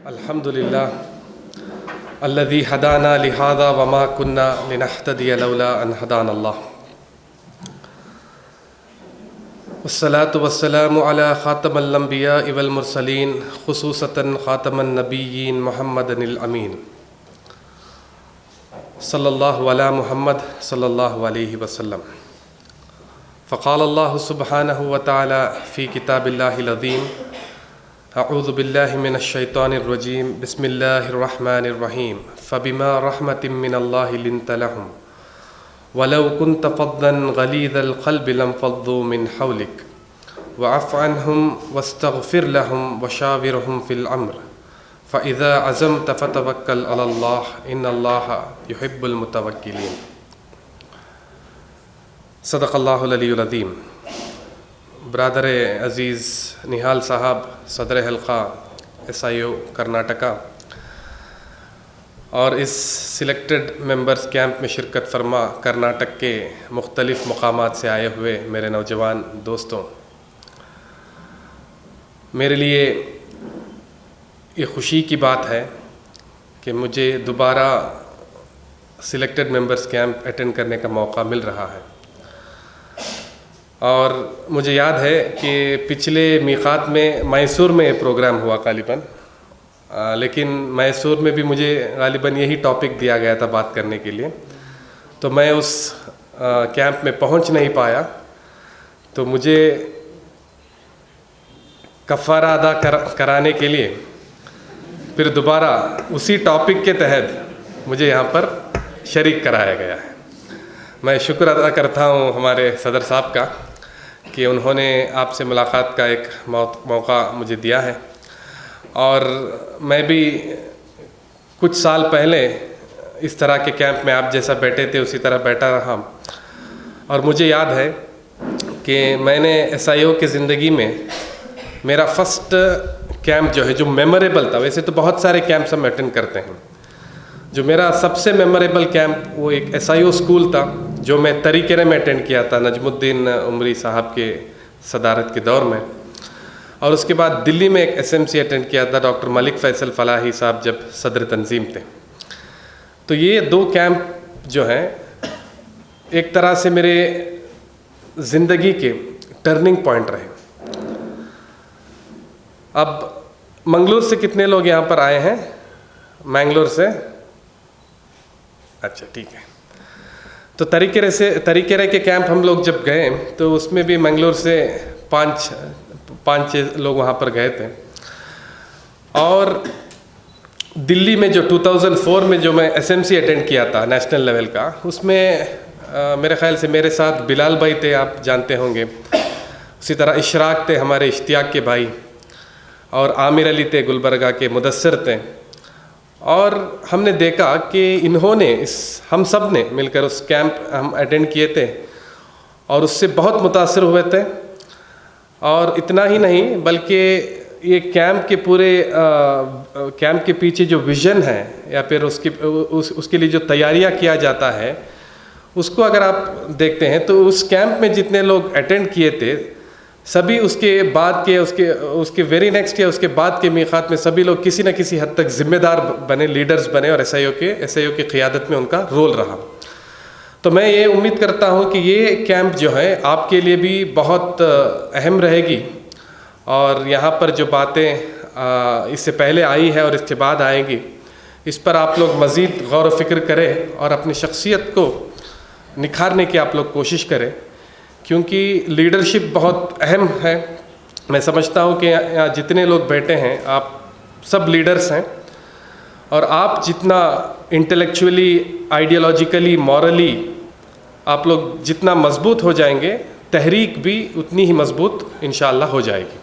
الحمدللہ الذی ہدانا لہذا وما کنا لنہتدی لولا ان ہدانا اللہ والصلاة والسلام علی خاتم الانبیاء والمرسلین خصوصاً خاتم النبیین محمد الامین صلی اللہ علی محمد صلی اللہ علیہ وسلم فقال اللہ سبحانہ وتعالی فی کتاب اللہ العظیم اعوذ باللہ من الشیطان الرجیم بسم اللہ الرحمن الرحیم فبما رحمت من اللہ لنت لهم ولو كنت فظا غلیظ القلب لانفضوا من حولك واعف عنهم واستغفر لهم وشاورهم في الامر فاذا عزمت فتوکل علی اللہ ان اللہ يحب المتوکلین۔ صدق اللہ العلی العظیم۔ برادر عزیز نہال صاحب، صدر حلقہ SIO کرناٹکا اور اس سلیکٹڈ ممبرز کیمپ میں شرکت فرما کرناٹک کے مختلف مقامات سے آئے ہوئے میرے نوجوان دوستوں، میرے لیے یہ خوشی کی بات ہے کہ مجھے دوبارہ سلیکٹڈ ممبرز کیمپ اٹینڈ کرنے کا موقع مل رہا ہے، اور مجھے یاد ہے کہ پچھلے میقات میں میسور میں پروگرام ہوا غالباً، لیکن میسور میں بھی مجھے غالباً یہی ٹاپک دیا گیا تھا بات کرنے کے لیے، تو میں اس کیمپ میں پہنچ نہیں پایا، تو مجھے کفارہ ادا کرانے کے لیے پھر دوبارہ اسی ٹاپک کے تحت مجھے یہاں پر شریک کرایا گیا ہے۔ میں شکر ادا کرتا ہوں ہمارے صدر صاحب کا کہ انہوں نے آپ سے ملاقات کا ایک موقع مجھے دیا ہے، اور میں بھی کچھ سال پہلے اس طرح کے کیمپ میں آپ جیسا بیٹھے تھے اسی طرح بیٹھا رہا، اور مجھے یاد ہے کہ میں نے SIO کی زندگی میں میرا فرسٹ کیمپ جو ہے جو میموریبل تھا، ویسے تو بہت سارے کیمپس ہم اٹینڈ کرتے ہیں، جو میرا سب سے میموریبل کیمپ وہ ایک SIO اسکول تھا جو میں تریکیرے میں اٹینڈ کیا تھا نجم الدین عمری صاحب کے صدارت کے دور میں، اور اس کے بعد دلی میں ایک SMC اٹینڈ کیا تھا ڈاکٹر ملک فیصل فلاحی صاحب جب صدر تنظیم تھے۔ تو یہ دو کیمپ جو ہیں ایک طرح سے میرے زندگی کے ٹرننگ پوائنٹ رہے۔ اب منگلور سے کتنے لوگ یہاں پر آئے ہیں؟ مینگلور سے؟ اچھا ٹھیک ہے۔ تو تریکیرے کے کیمپ ہم لوگ جب گئے تو اس میں بھی منگلور سے پانچ لوگ وہاں پر گئے تھے، اور دلی میں جو 2004 میں جو میں SMC اٹینڈ کیا تھا نیشنل لیول کا، اس میں میرے خیال سے میرے ساتھ بلال بھائی تھے، آپ جانتے ہوں گے، اسی طرح اشراق تھے ہمارے اشتیاق کے بھائی، اور عامر علی تھے گلبرگہ کے، مدثر تھے، اور ہم نے دیکھا کہ انہوں نے ہم سب نے مل کر اس کیمپ ہم اٹینڈ کیے تھے اور اس سے بہت متاثر ہوئے تھے، اور اتنا ہی نہیں بلکہ یہ کیمپ کے پورے کیمپ کے پیچھے جو ویژن ہے یا پھر اس کے لیے جو تیاریاں کیا جاتا ہے، اس کو اگر آپ دیکھتے ہیں تو اس کیمپ میں جتنے لوگ اٹینڈ کیے تھے سبھی اس کے بعد کے اس کے ویری نیکسٹ یا اس کے بعد کے میقات میں سبھی لوگ کسی نہ کسی حد تک ذمہ دار بنے، لیڈرز بنے، اور SIO کی قیادت میں ان کا رول رہا۔ تو میں یہ امید کرتا ہوں کہ یہ کیمپ جو ہے آپ کے لیے بھی بہت اہم رہے گی، اور یہاں پر جو باتیں اس سے پہلے آئی ہے اور اس کے بعد آئیں گی، اس پر آپ لوگ مزید غور و فکر کریں اور اپنی شخصیت کو نکھارنے کی آپ لوگ کوشش کریں، کیونکہ لیڈرشپ بہت اہم ہے۔ میں سمجھتا ہوں کہ یہاں جتنے لوگ بیٹھے ہیں آپ سب لیڈرز ہیں، اور آپ جتنا انٹلیکچولی، آئیڈیالوجیکلی، مورلی آپ لوگ جتنا مضبوط ہو جائیں گے، تحریک بھی اتنی ہی مضبوط انشاءاللہ ہو جائے گی۔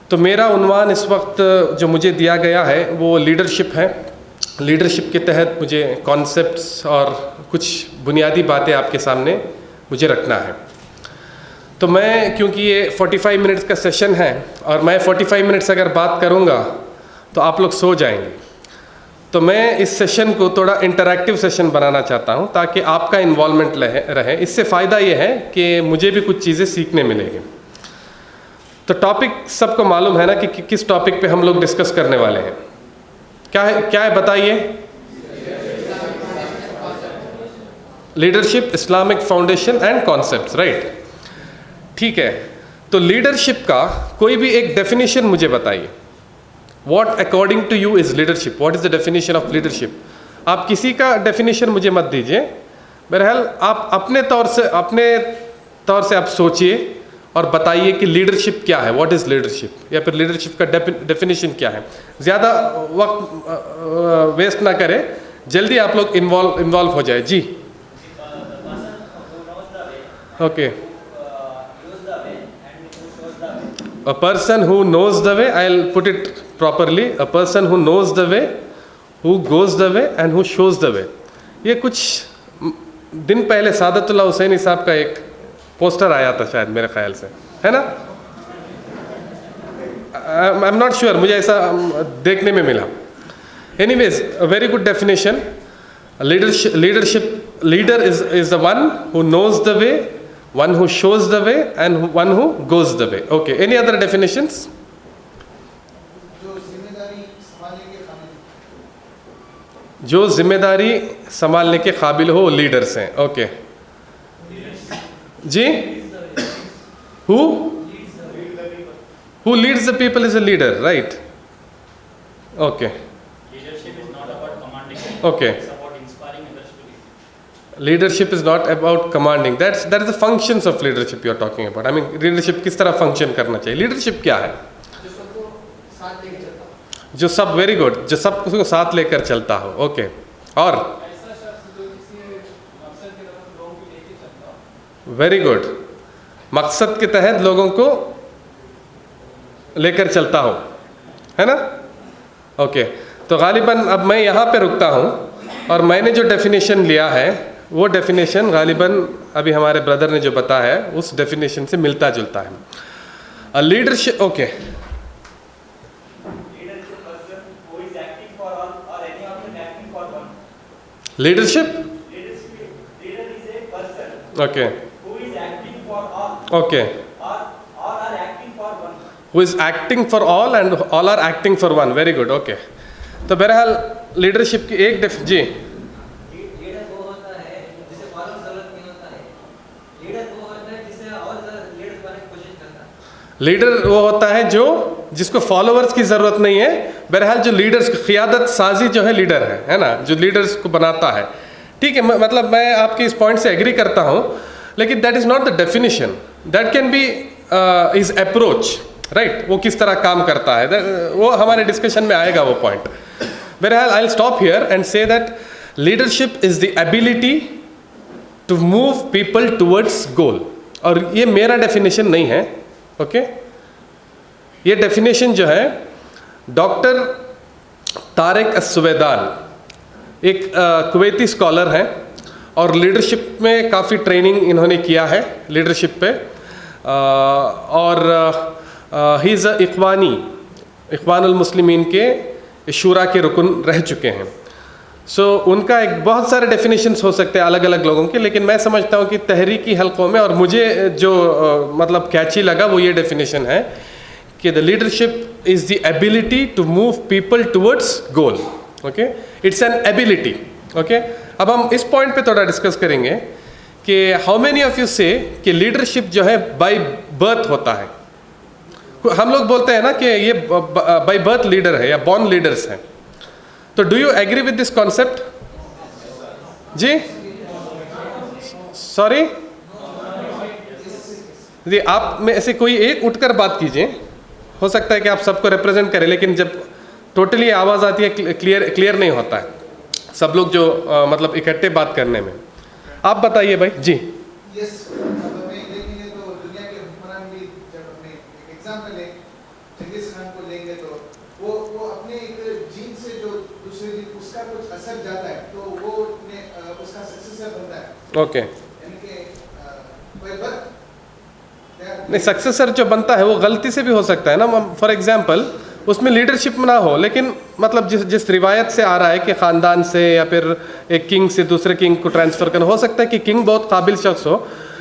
تو میرا عنوان اس وقت جو مجھے دیا گیا ہے وہ لیڈرشپ ہے۔ لیڈرشپ کے تحت مجھے کانسیپٹس اور کچھ بنیادی باتیں آپ کے سامنے مجھے رکھنا ہے۔ تو میں کیونکہ یہ 45 منٹس کا سیشن ہے، اور میں 45 منٹس اگر بات کروں گا تو آپ لوگ سو جائیں گے، تو میں اس سیشن کو تھوڑا انٹریکٹیو سیشن بنانا چاہتا ہوں تاکہ آپ کا انوالومنٹ رہے۔ اس سے فائدہ یہ ہے کہ مجھے بھی کچھ چیزیں سیکھنے ملیں گی۔ تو ٹاپک سب کو معلوم ہے نا کہ کس ٹاپک پہ ہم لوگ ڈسکس کرنے والے ہیں. کیا ہے بتائیے؟ Leadership, Islamic foundation and concepts, right. ٹھیک ہے، تو لیڈرشپ کا کوئی بھی ایک ڈیفینیشن مجھے بتائیے. What according to you is leadership? What is the definition of leadership? آپ کسی کا ڈیفینیشن مجھے مت دیجیے. بہرحال آپ اپنے طور سے آپ سوچئے اور بتائیے کہ لیڈرشپ کیا ہے، واٹ از لیڈرشپ، یا پھر لیڈرشپ کا ڈیفینیشن کیا ہے. زیادہ وقت ویسٹ نہ کرے، جلدی آپ لوگ انوالو ہو جائے. جی okay. A person who knows the way, I'll put it properly, a person who knows the way, who goes the way and who shows the way. یہ کچھ دن پہلے سعادت اللہ حسینی صاحب کا ایک پوسٹر آیا تھا شاید، میرے خیال سے، ہے نا؟ I'm not sure، مجھے ایسا دیکھنے میں ملا. Anyways, a very good definition. Leader is the one who knows the way, one who shows the way and one who goes the way. Okay, any other definitions? جو ذمہ داری سنبھالنے کے قابل ہو لیڈرز ہیں. اوکے جی. who leads the people is a leader, right? Okay. Leadership is not about commanding. Okay. It's about inspiring others to lead. Leadership is not about commanding. That is the functions of leadership you are talking about. I mean, leadership کس طرح function کرنا چاہیے. leadership کیا ہے؟ جو سب very good, جو سب کو ساتھ لے کر چلتا ہو. اوکے. اور ویری گڈ، مقصد کے تحت لوگوں کو لے کر چلتا ہو، ہے نا؟ اوکے. تو غالباً اب میں یہاں پہ رکتا ہوں، اور میں نے جو ڈیفینیشن لیا ہے وہ ڈیفینیشن غالباً ابھی ہمارے بردر نے جو بتایا ہے اس ڈیفینیشن سے ملتا جلتا ہے. Leadership. Okay. Leadership. Okay. Okay. who is acting for all and all are acting for one. very good. Okay. تو بہرحال لیڈرشپ کی ایک جی. لیڈر وہ ہوتا ہے جس کو فالوورز کی ضرورت نہیں ہے. بہرحال جو لیڈرز قیادت سازی جو ہے لیڈر ہے نا، جو لیڈرز کو بناتا ہے. ٹھیک ہے، مطلب میں آپ کی اس پوائنٹ سے ایگری کرتا ہوں، لیکن that is not the definition. That can be his approach, right. وہ کس طرح کام کرتا ہے وہ ہمارے ڈسکشن میں آئے گا وہ پوائنٹ. بہرحال I will stop here and say that leadership is the ability to move people towards goal. اور یہ میرا ڈیفینیشن نہیں ہے. اوکے. یہ ڈیفینیشن جو ہے ڈاکٹر طارق السویدان، ایک کویتی اسکالر ہیں، اور لیڈرشپ میں کافی ٹریننگ انہوں نے کیا ہے لیڈرشپ پہ. اور ہی از اخوان المسلمین کے شورا کے رکن رہ چکے ہیں. سو ان کا ایک بہت سارے ڈیفینیشنس ہو سکتے ہیں الگ الگ لوگوں کے، لیکن میں سمجھتا ہوں کہ تحریکی حلقوں میں، اور مجھے جو مطلب کیچی لگا وہ یہ ڈیفینیشن ہے کہ the leadership is the ability to move people towards goal. Okay. It's an ability. Okay. اب ہم اس پوائنٹ پہ تھوڑا ڈسکس کریں گے کہ ہاؤ مینی آف یو سے کہ لیڈرشپ جو ہے بائی برتھ ہوتا ہے. ہم لوگ بولتے ہیں نا کہ یہ بائی برتھ لیڈر ہے یا بورن لیڈرس ہیں. تو do you agree with this concept? جی سوری جی، آپ میں سے کوئی ایک اٹھ کر بات کیجئے. ہو سکتا ہے کہ آپ سب کو ریپرزینٹ کریں، لیکن جب ٹوٹلی آواز آتی ہے کلیئر نہیں ہوتا ہے سب لوگ جو مطلب اکٹھے بات کرنے میں. آپ بتائیے بھائی. جی اوکے. نہیں، سکسیسر جو بنتا ہے وہ غلطی سے بھی ہو سکتا ہے نا. فار ایگزامپل اس میں لیڈرشپ نہ ہو، لیکن مطلب جس روایت سے آ رہا ہے کہ خاندان سے یا پھر ایک کنگ سے دوسرے کنگ کو ٹرانسفر کرنا، ہو سکتا ہے کہ کنگ بہت قابل شخص ہو،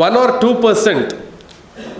1 or 2%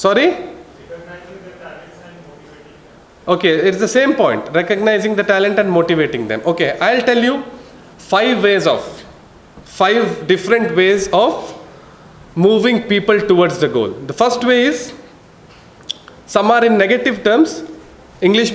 Sorry? Okay, it's the same point, recognizing the talent and motivating them. Okay, I'll tell you 5 different ways of moving people towards the goal. The first way is, some are in negative terms. English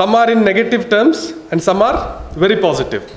Some are in negative terms and some are very positive.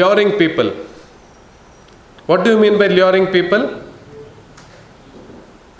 luring people. What do you mean by luring people?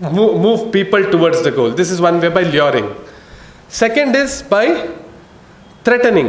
move people towards the goal. This is one way, by luring. Second is by threatening,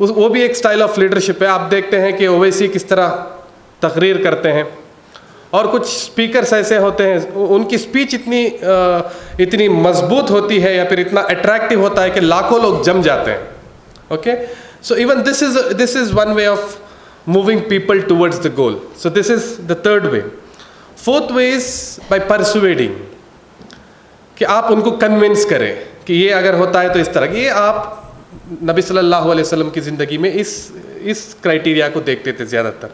وہ بھی ایک style of leadership ہے. آپ دیکھتے ہیں کہ اویسی کس طرح تقریر کرتے ہیں, اور کچھ اسپیکرس ایسے ہوتے ہیں ان کی اسپیچ اتنی مضبوط ہوتی ہے یا پھر اتنا اٹریکٹیو ہوتا ہے کہ لاکھوں لوگ جم جاتے ہیں. Okay, so even this is one way of moving people towards the goal. So this is the third way. Fourth way is by persuading, کہ آپ ان کو کنونس کریں کہ یہ اگر ہوتا ہے تو اس طرح. یہ آپ نبی صلی اللہ علیہ وسلم کی زندگی میں اس کرائٹیریا کو دیکھتے تھے زیادہ تر.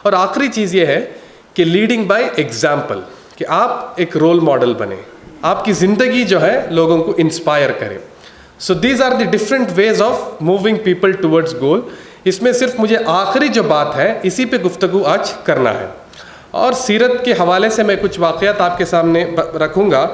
اور آخری چیز یہ ہے کہ لیڈنگ بائی ایگزامپل, کہ آپ ایک رول ماڈل بنیں, آپ کی زندگی جو ہے لوگوں کو انسپائر کرے. So these are the different ways of moving people towards goal. اس میں صرف مجھے آخری جو بات ہے اسی پہ گفتگو آج کرنا ہے, اور سیرت کے حوالے سے میں کچھ واقعات آپ کے سامنے رکھوں گا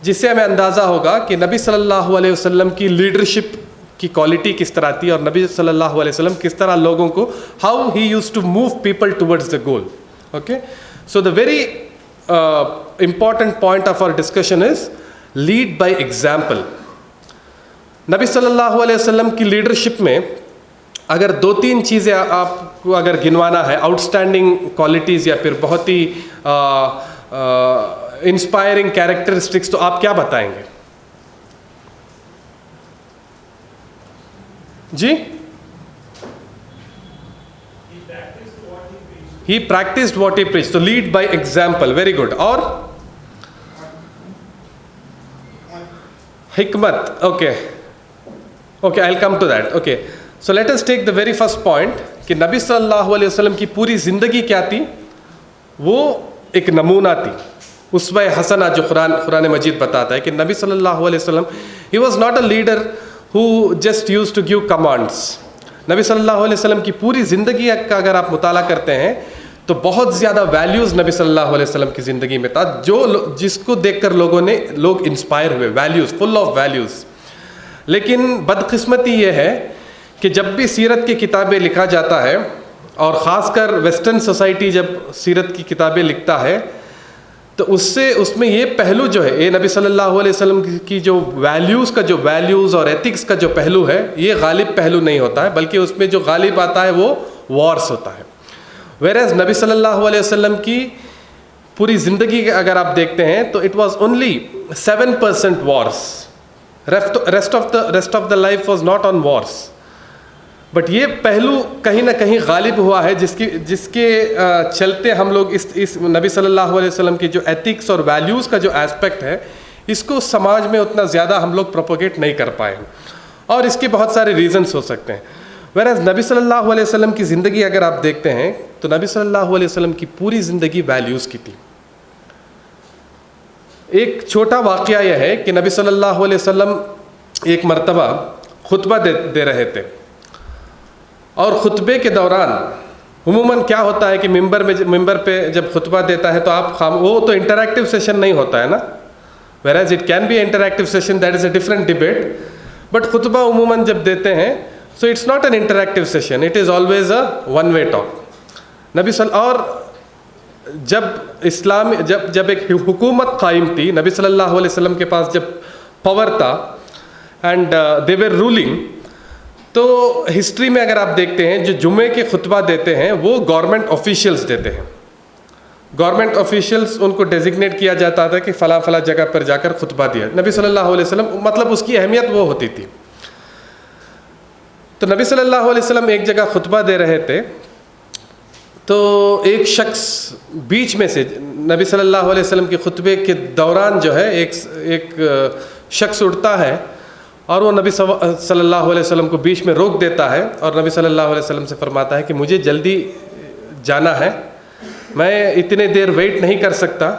جس سے ہمیں اندازہ ہوگا کہ نبی صلی اللہ علیہ وسلم کی لیڈرشپ کی کوالٹی کس طرح تھی, اور نبی صلی اللہ علیہ وسلم کس طرح لوگوں کو how he used to move people towards the goal. Okay, so the very important point of our discussion is lead by example. نبی صلی اللہ علیہ وسلم کی لیڈرشپ میں اگر 2-3 چیزیں آپ کو اگر گنوانا ہے, آؤٹ اسٹینڈنگ کوالٹیز یا پھر بہت ہی انسپائرنگ کیریکٹرسٹکس, تو آپ کیا بتائیں گے جی؟ He practiced what he preached. So lead by example. Very good. اور حکمت. Okay. I'll come to that. Okay. So let us take the very first point کہ نبی صلی اللہ علیہ وسلم کی پوری زندگی کیا تھی؟ وہ ایک نمونہ تھی, اسوہ حسنہ جو قرآن مجید بتاتا ہے کہ نبی صلی اللہ علیہ وسلم he was not a leader who just used to give commands. نبی صلی اللہ علیہ وسلم کی پوری زندگی کا اگر آپ مطالعہ کرتے ہیں تو بہت زیادہ ویلیوز نبی صلی اللہ علیہ وسلم کی زندگی میں تھا, جس کو دیکھ کر لوگ انسپائر ہوئے. Values, full of values. لیکن بدقسمتی یہ ہے کہ جب بھی سیرت کی کتابیں لکھا جاتا ہے, اور خاص کر ویسٹرن سوسائٹی جب سیرت کی کتابیں لکھتا ہے, تو اس میں یہ پہلو جو ہے, یہ نبی صلی اللہ علیہ وسلم کی جو ویلیوز اور ایتھکس کا جو پہلو ہے, یہ غالب پہلو نہیں ہوتا ہے, بلکہ اس میں جو غالب آتا ہے وہ وارس ہوتا ہے. ویئرز نبی صلی اللہ علیہ وسلم کی پوری زندگی اگر آپ دیکھتے ہیں تو it was only 7% wars. Rest of the life was not on wars. But یہ پہلو کہیں نہ کہیں غالب ہوا ہے جس کے چلتے ہم لوگ اس نبی صلی اللہ علیہ وسلم کی جو ایتھکس اور ویلیوز کا جو ایسپیکٹ ہے, اس کو سماج میں اتنا زیادہ ہم لوگ پروپوگیٹ نہیں کر پائے, اور اس کے بہت سارے ریزنس ہو سکتے ہیں. ویئرز نبی صلی اللہ علیہ وسلم کی زندگی اگر آپ دیکھتے ہیں تو نبی صلی اللہ علیہ وسلم کی پوری زندگی ویلیوز کی تھی. ایک چھوٹا واقعہ یہ ہے کہ نبی صلی اللہ علیہ وسلم ایک مرتبہ خطبہ دے رہے تھے, اور خطبے کے دوران عموماً کیا ہوتا ہے کہ ممبر پہ جب خطبہ دیتا ہے تو آپ وہ تو انٹریکٹیو سیشن نہیں ہوتا ہے نا, whereas it can be an interactive session, that is a different debate, but خطبہ عموماً جب دیتے ہیں so it's not an interactive session, it is always a one way talk. اور جب ایک حکومت قائم تھی, نبی صلی اللہ علیہ وسلم کے پاس جب پاور تھا اینڈ they were ruling, تو ہسٹری میں اگر آپ دیکھتے ہیں جو جمعے کے خطبہ دیتے ہیں وہ گورنمنٹ آفیشیلز دیتے ہیں. گورنمنٹ آفیشیلز ان کو ڈیزگنیٹ کیا جاتا تھا کہ فلاں فلاں جگہ پر جا کر خطبہ دیا. نبی صلی اللہ علیہ وسلم مطلب اس کی اہمیت وہ ہوتی تھی. تو نبی صلی اللہ علیہ وسلم ایک جگہ خطبہ دے رہے تھے, تو ایک شخص بیچ میں سے نبی صلی اللہ علیہ وسلم کے خطبے کے دوران جو ہے ایک شخص اٹھتا ہے, اور وہ نبی صلی اللہ علیہ وسلم کو بیچ میں روک دیتا ہے, اور نبی صلی اللہ علیہ وسلم سے فرماتا ہے کہ مجھے جلدی جانا ہے, میں اتنے دیر ویٹ نہیں کر سکتا,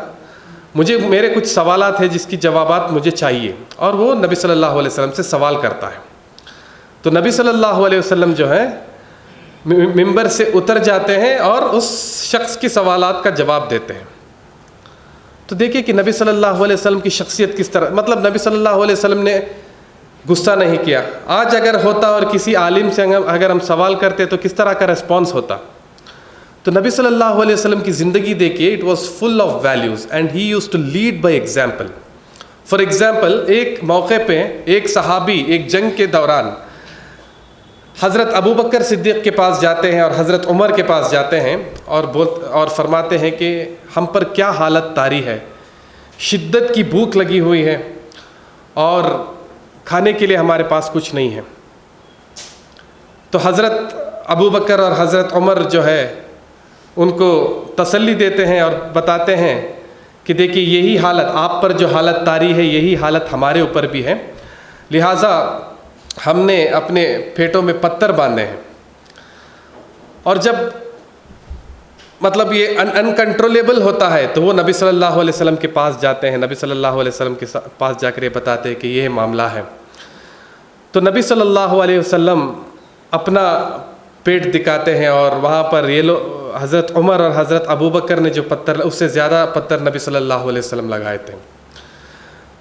میرے کچھ سوالات ہیں جس کی جوابات مجھے چاہیے. اور وہ نبی صلی اللہ علیہ وسلم سے سوال کرتا ہے. تو نبی صلی اللہ علیہ وسلم جو ہے ممبر سے اتر جاتے ہیں اور اس شخص کی سوالات کا جواب دیتے ہیں. تو دیکھیے کہ نبی صلی اللہ علیہ وسلم کی شخصیت کس طرح, مطلب نبی صلی اللہ علیہ وسلم نے غصہ نہیں کیا. آج اگر ہوتا اور کسی عالم سے اگر ہم سوال کرتے تو کس طرح کا ریسپانس ہوتا. تو نبی صلی اللہ علیہ وسلم کی زندگی دیکھیے, it was full of values and he used to lead by example. For example ایک موقع پہ ایک صحابی ایک جنگ کے دوران حضرت ابو بکر صدیق کے پاس جاتے ہیں اور حضرت عمر کے پاس جاتے ہیں اور فرماتے ہیں کہ ہم پر کیا حالت طاری ہے، شدت کی بھوک لگی ہوئی ہے اور کھانے کے لیے ہمارے پاس کچھ نہیں ہے۔ تو حضرت ابو بکر اور حضرت عمر جو ہے ان کو تسلی دیتے ہیں اور بتاتے ہیں کہ دیکھیے یہی حالت آپ پر جو حالت طاری ہے یہی حالت ہمارے اوپر بھی ہے، لہٰذا ہم نے اپنے پیٹوں میں پتھر باندھے ہیں۔ اور جب مطلب یہ انکنٹرولیبل ہوتا ہے تو وہ نبی صلی اللہ علیہ وسلم کے پاس جاتے ہیں، نبی صلی اللہ علیہ وسلم کے پاس جا کر یہ بتاتے ہیں کہ یہ معاملہ ہے۔ تو نبی صلی اللہ علیہ وسلم اپنا پیٹ دکھاتے ہیں اور وہاں پر یہ لوگ حضرت عمر اور حضرت ابو بکر نے جو پتھر اس سے زیادہ پتھر نبی صلی اللہ علیہ وسلم لگائے تھے۔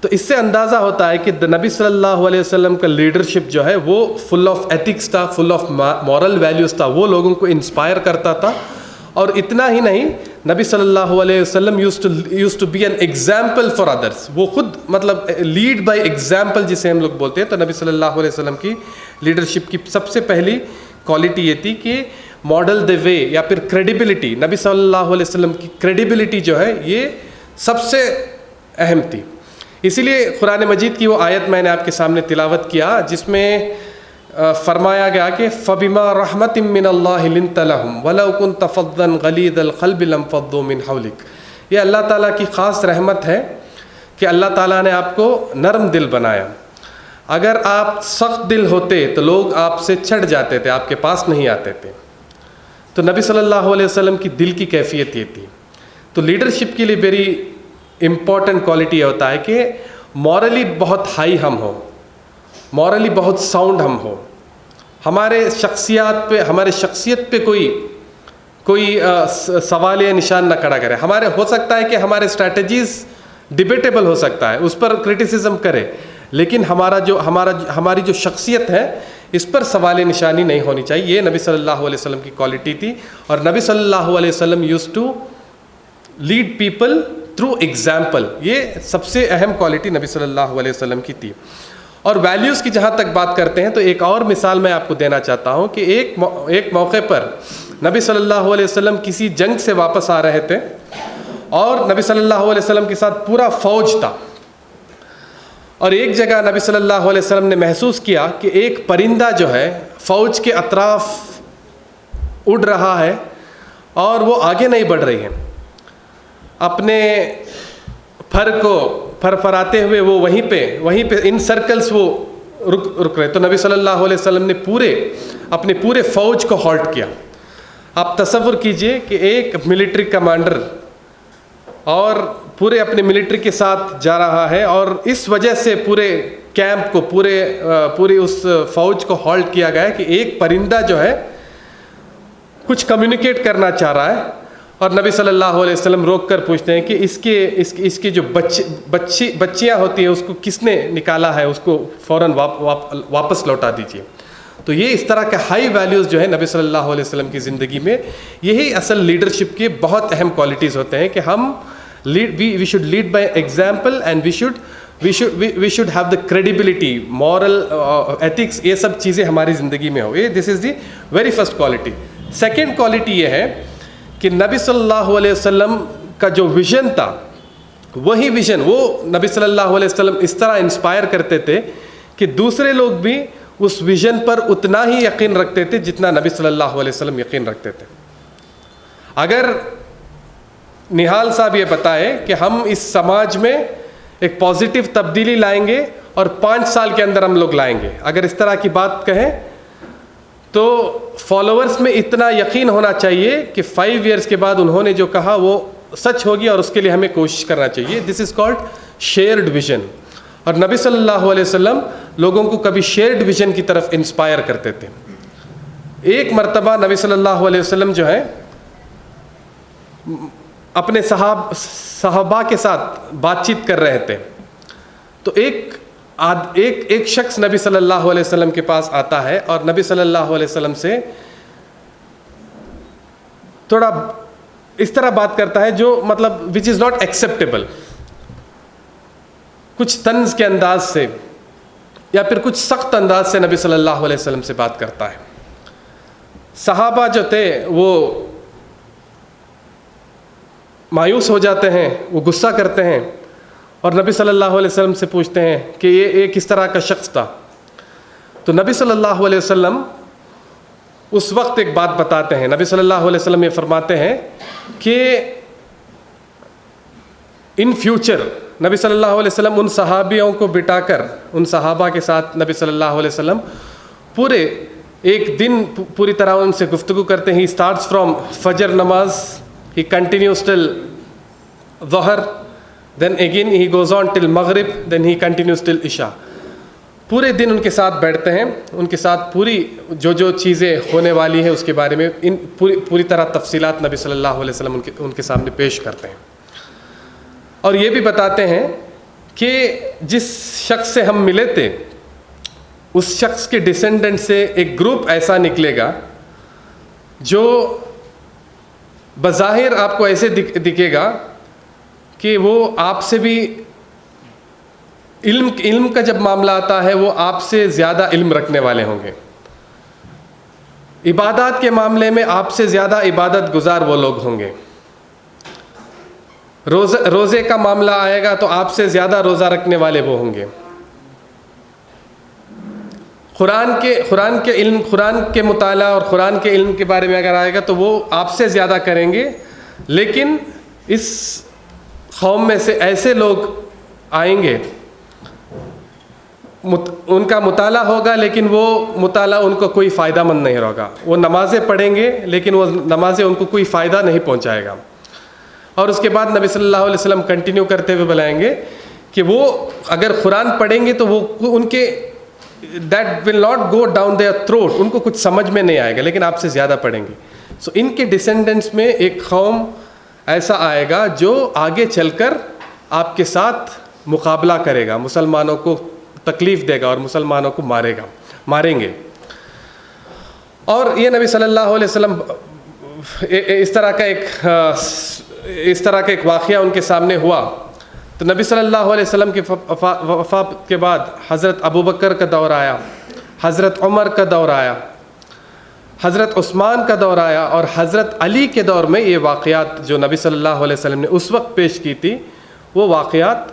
تو اس سے اندازہ ہوتا ہے کہ نبی صلی اللہ علیہ وسلم کا لیڈرشپ جو ہے وہ فل آف ایتھکس تھا، فل آف مورل ویلیوز تھا، وہ لوگوں کو انسپائر کرتا تھا۔ اور اتنا ہی نہیں، نبی صلی اللہ علیہ وسلم used to be an example for others، وہ خود مطلب لیڈ بائی ایگزامپل جسے ہم لوگ بولتے ہیں۔ تو نبی صلی اللہ علیہ وسلم کی لیڈرشپ کی سب سے پہلی کوالٹی یہ تھی کہ ماڈل دی وے، یا پھر کریڈیبلٹی، نبی صلی اللہ علیہ وسلم کی کریڈیبلٹی جو ہے یہ سب سے اہم تھی۔ اسی لیے قرآن مجید کی وہ آیت میں نے آپ کے سامنے تلاوت کیا جس میں فرمایا گیا کہ فَبِمَا رَحْمَةٍ مِّنَ اللَّهِ لِنْتَ لَهُمْ وَلَوْ كُنْتَ فَظًّا غَلِيظَ الْقَلْبِ لَانفَضُّوا مِنْ حَوْلِكَ۔ یہ اللہ تعالیٰ کی خاص رحمت ہے کہ اللہ تعالیٰ نے آپ کو نرم دل بنایا۔ اگر آپ سخت دل ہوتے تو لوگ آپ سے چھٹ جاتے تھے، آپ کے پاس نہیں آتے تھے۔ تو نبی صلی اللہ علیہ وسلم کی دل کی کیفیت یہ تھی۔ تو لیڈرشپ کے لیے ویری امپورٹنٹ کوالٹی یہ ہوتا ہے کہ مورلی بہت ہائی ہم ہوں، مورلی بہت ساؤنڈ ہم ہوں، ہمارے شخصیت پہ کوئی سوال یا نشان نہ کھڑا کرے۔ ہو سکتا ہے کہ ہمارے اسٹریٹجیز ڈیبیٹیبل ہو سکتا ہے، اس پر کرٹیسزم کرے، لیکن ہماری جو شخصیت ہے اس پر سوال نشانی نہیں ہونی چاہیے۔ یہ نبی صلی اللہ علیہ وسلم کی کوالٹی تھی، اور نبی صلی اللہ علیہ وسلم used to lead people through example۔ یہ سب سے اہم کوالٹی نبی صلی اللہ علیہ وسلم کی تھی۔ اور ویلیوز کی جہاں تک بات کرتے ہیں تو ایک اور مثال میں آپ کو دینا چاہتا ہوں کہ ایک موقع پر نبی صلی اللہ علیہ وسلم کسی جنگ سے واپس آ رہے تھے اور نبی صلی اللہ علیہ وسلم کے ساتھ پورا فوج تھا، اور ایک جگہ نبی صلی اللہ علیہ وسلم نے محسوس کیا کہ ایک پرندہ جو ہے فوج کے اطراف اڑ رہا ہے اور وہ آگے نہیں بڑھ رہی ہے، اپنے پھر کو پھراتے ہوئے وہ وہیں پہ ان سرکلز وہ رک رہے۔ تو نبی صلی اللہ علیہ وسلم نے اپنے پورے فوج کو ہالٹ کیا۔ آپ تصور کیجئے کہ ایک ملٹری کمانڈر اور پورے اپنے ملٹری کے ساتھ جا رہا ہے، اور اس وجہ سے پورے کیمپ کو پوری اس فوج کو ہالٹ کیا گیا ہے کہ ایک پرندہ جو ہے کچھ کمیونیکیٹ کرنا چاہ رہا ہے، اور نبی صلی اللہ علیہ وسلم روک کر پوچھتے ہیں کہ اس کی جو بچیاں ہوتی ہیں اس کو کس نے نکالا ہے، اس کو فوراً واپس لوٹا دیجیے۔ تو یہ اس طرح کے ہائی ویلیوز جو ہے نبی صلی اللہ علیہ وسلم کی زندگی میں، یہی اصل لیڈرشپ کے بہت اہم کوالٹیز ہوتے ہیں کہ ہم we should lead by example and we should have the credibility, moral, ethics، یہ سب چیزیں ہماری زندگی میں ہو۔ this is the very first quality۔ second quality یہ ہے کہ نبی صلی اللہ علیہ وسلم کا جو ویژن تھا، وہی ویژن وہ نبی صلی اللہ علیہ وسلم اس طرح انسپائر کرتے تھے کہ دوسرے لوگ بھی اس ویژن پر اتنا ہی یقین رکھتے تھے جتنا نبی صلی اللہ علیہ وسلم یقین رکھتے تھے۔ اگر نہال صاحب یہ بتائے کہ ہم اس سماج میں ایک پازیٹیو تبدیلی لائیں گے اور 5 سال کے اندر ہم لوگ لائیں گے، اگر اس طرح کی بات کہیں تو فالوورز میں اتنا یقین ہونا چاہیے کہ 5 ایئرس کے بعد انہوں نے جو کہا وہ سچ ہوگی، اور اس کے لیے ہمیں کوشش کرنا چاہیے۔ دس از کالڈ شیئرڈ ویژن۔ اور نبی صلی اللہ علیہ وسلم لوگوں کو کبھی شیئرڈ ویژن کی طرف انسپائر کرتے تھے۔ ایک مرتبہ نبی صلی اللہ علیہ وسلم جو ہے اپنے صحابہ کے ساتھ بات چیت کر رہے تھے، تو ایک شخص نبی صلی اللہ علیہ وسلم کے پاس آتا ہے اور نبی صلی اللہ علیہ وسلم سے تھوڑا اس طرح بات کرتا ہے جو مطلب which is not acceptable، کچھ طنز کے انداز سے، یا پھر کچھ سخت انداز سے نبی صلی اللہ علیہ وسلم سے بات کرتا ہے. صحابہ جو تھے وہ مایوس ہو جاتے ہیں, وہ غصہ کرتے ہیں اور نبی صلی اللہ علیہ وسلم سے پوچھتے ہیں کہ یہ کس طرح کا شخص تھا. تو نبی صلی اللہ علیہ وسلم اس وقت ایک بات بتاتے ہیں. نبی صلی اللہ علیہ وسلم یہ فرماتے ہیں کہ ان فیوچر نبی صلی اللہ علیہ وسلم ان صحابیوں کو بٹا کر, ان صحابہ کے ساتھ نبی صلی اللہ علیہ وسلم پورے ایک دن پوری طرح ان سے گفتگو کرتے ہیں. ہی اسٹارٹس فرام فجر نماز, ہی کنٹینیوز ٹل ظہر, then again he goes on ٹل مغرب, دین ہی کنٹینیوز ٹل عشاء. پورے دن ان کے ساتھ بیٹھتے ہیں, ان کے ساتھ پوری جو چیزیں ہونے والی ہیں اس کے بارے میں ان پوری طرح تفصیلات نبی صلی اللہ علیہ وسلم ان کے سامنے پیش کرتے ہیں. اور یہ بھی بتاتے ہیں کہ جس شخص سے ہم ملے تھے اس شخص کے ڈسینڈنٹ سے ایک گروپ ایسا نکلے گا جو بظاہر آپ کو ایسے دکھے گا کہ وہ آپ سے بھی علم کا جب معاملہ آتا ہے وہ آپ سے زیادہ علم رکھنے والے ہوں گے. عبادات کے معاملے میں آپ سے زیادہ عبادت گزار وہ لوگ ہوں گے. روزے کا معاملہ آئے گا تو آپ سے زیادہ روزہ رکھنے والے وہ ہوں گے. قرآن کے علم, قرآن کے مطالعہ اور قرآن کے علم کے بارے میں اگر آئے گا تو وہ آپ سے زیادہ کریں گے. لیکن اس قوم میں سے ایسے لوگ آئیں گے, ان کا مطالعہ ہوگا لیکن وہ مطالعہ ان کو کوئی فائدہ مند نہیں ہوگا. وہ نمازیں پڑھیں گے لیکن وہ نمازیں ان کو کوئی فائدہ نہیں پہنچائے گا. اور اس کے بعد نبی صلی اللہ علیہ وسلم کنٹینیو کرتے ہوئے بلائیں گے کہ وہ اگر قرآن پڑھیں گے تو وہ ان کے that will not go down their throat, ان کو کچھ سمجھ میں نہیں آئے گا لیکن آپ سے زیادہ پڑھیں گے. سو ان کے ڈسینڈنٹس میں ایک قوم ایسا آئے گا جو آگے چل کر آپ کے ساتھ مقابلہ کرے گا, مسلمانوں کو تکلیف دے گا اور مسلمانوں کو ماریں گے. اور یہ نبی صلی اللہ علیہ وسلم اس طرح کا ایک واقعہ ان کے سامنے ہوا. تو نبی صلی اللہ علیہ وسلم کی وفات کے بعد حضرت ابو بکر کا دور آیا, حضرت عمر کا دور آیا, حضرت عثمان کا دور آیا, اور حضرت علی کے دور میں یہ واقعات جو نبی صلی اللہ علیہ وسلم نے اس وقت پیش کی تھی وہ واقعات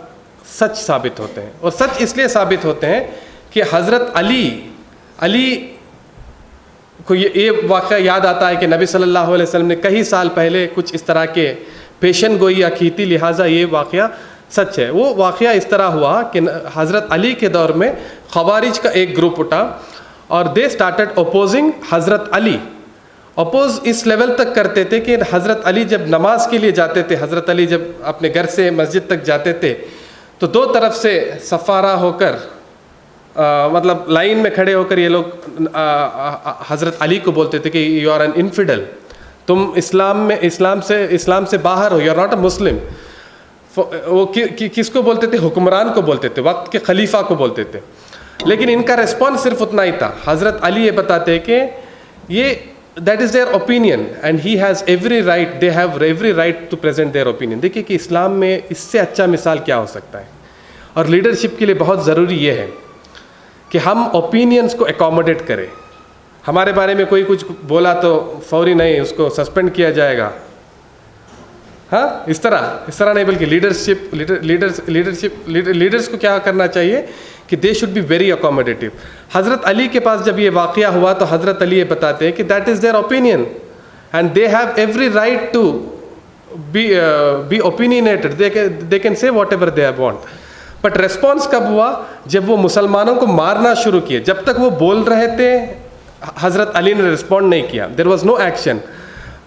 سچ ثابت ہوتے ہیں. اور سچ اس لیے ثابت ہوتے ہیں کہ حضرت علی کو یہ واقعہ یاد آتا ہے کہ نبی صلی اللہ علیہ وسلم نے کئی سال پہلے کچھ اس طرح کے پیشن گوئیاں کی تھی, لہٰذا یہ واقعہ سچ ہے. وہ واقعہ اس طرح ہوا کہ حضرت علی کے دور میں خوارج کا ایک گروپ اٹھا اور دے اسٹارٹڈ اپوزنگ حضرت علی. اپوز اس لیول تک کرتے تھے کہ حضرت علی جب نماز کے لیے جاتے تھے, حضرت علی جب اپنے گھر سے مسجد تک جاتے تھے تو دو طرف سے صفارہ ہو کر مطلب لائن میں کھڑے ہو کر یہ لوگ حضرت علی کو بولتے تھے کہ یو آر این انفیڈل, تم اسلام سے باہر ہو, یو آر ناٹ اے مسلم. وہ کس کو بولتے تھے؟ حکمران کو بولتے تھے, وقت کے خلیفہ کو بولتے تھے. لیکن ان کا ریسپانس صرف اتنا ہی تھا. حضرت علی یہ بتاتے ہیں کہ یہ that is their opinion and he has every right, they have every right to present their opinion. دیکھیے کہ اسلام میں اس سے اچھا مثال کیا ہو سکتا ہے. اور لیڈرشپ کے لیے بہت ضروری یہ ہے کہ ہم اوپینینس کو اکوموڈیٹ کریں. ہمارے بارے میں کوئی کچھ بولا تو فوری نہیں اس کو سسپینڈ کیا جائے گا, ہاں اس طرح نہیں, بلکہ لیڈرس کو کیا کرنا چاہیے کہ دے شوڈ بی ویری اکوموڈیٹیو. حضرت علی کے پاس جب یہ واقعہ ہوا تو حضرت علی یہ بتاتے ہیں کہ that is their opinion and they have every right to be opinionated, they can say whatever they want. But response کب ہوا؟ جب وہ مسلمانوں کو مارنا شروع کیے. جب تک وہ بول رہے تھے حضرت علی نے رسپونڈ نہیں کیا, there was no action.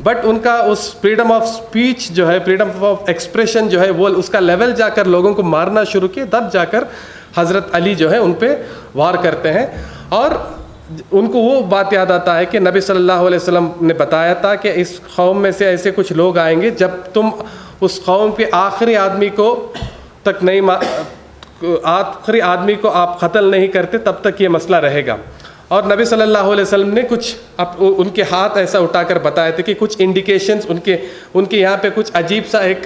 But in کا اس فریڈم آف اسپیچ جو ہے, فریڈم آف ایکسپریشن جو ہے, وہ اس کا لیول جا کر لوگوں کو مارنا شروع کیے. تب جا کر حضرت علی جو ہے ان پہ وار کرتے ہیں. اور ان کو وہ بات یاد آتا ہے کہ نبی صلی اللہ علیہ وسلم نے بتایا تھا کہ اس قوم میں سے ایسے کچھ لوگ آئیں گے جب تم اس قوم کے آخری آدمی کو آپ قتل نہیں کرتے تب تک یہ مسئلہ رہے گا. اور نبی صلی اللہ علیہ وسلم نے کچھ ان کے ہاتھ ایسا اٹھا کر بتائے تھے کہ کچھ انڈیکیشنز ان کے یہاں پہ کچھ عجیب سا ایک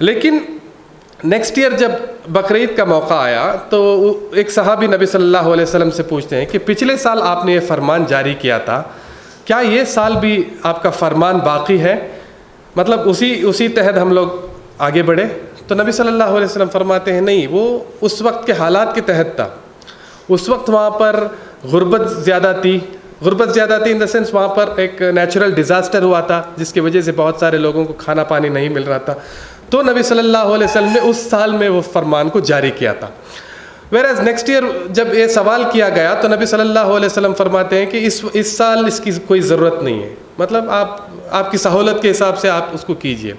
لیکن نیکسٹ ایئر جب بقرعید کا موقع آیا تو ایک صحابی نبی صلی اللہ علیہ وسلم سے پوچھتے ہیں کہ پچھلے سال آپ نے یہ فرمان جاری کیا تھا، کیا یہ سال بھی آپ کا فرمان باقی ہے؟ مطلب اسی تحت ہم لوگ آگے بڑھے؟ تو نبی صلی اللہ علیہ وسلم فرماتے ہیں نہیں، وہ اس وقت کے حالات کے تحت تھا. اس وقت وہاں پر غربت زیادہ تھی ان دا سینس وہاں پر ایک نیچرل ڈیزاسٹر ہوا تھا جس کی وجہ سے بہت سارے لوگوں کو کھانا پانی نہیں مل رہا تھا. تو نبی صلی اللہ علیہ وسلم نے اس سال میں وہ فرمان کو جاری کیا تھا. ویئر نیکسٹ ایئر جب یہ سوال کیا گیا تو نبی صلی اللہ علیہ وسلم فرماتے ہیں کہ اس سال اس کی کوئی ضرورت نہیں ہے، مطلب آپ کی سہولت کے حساب سے آپ اس کو کیجئے.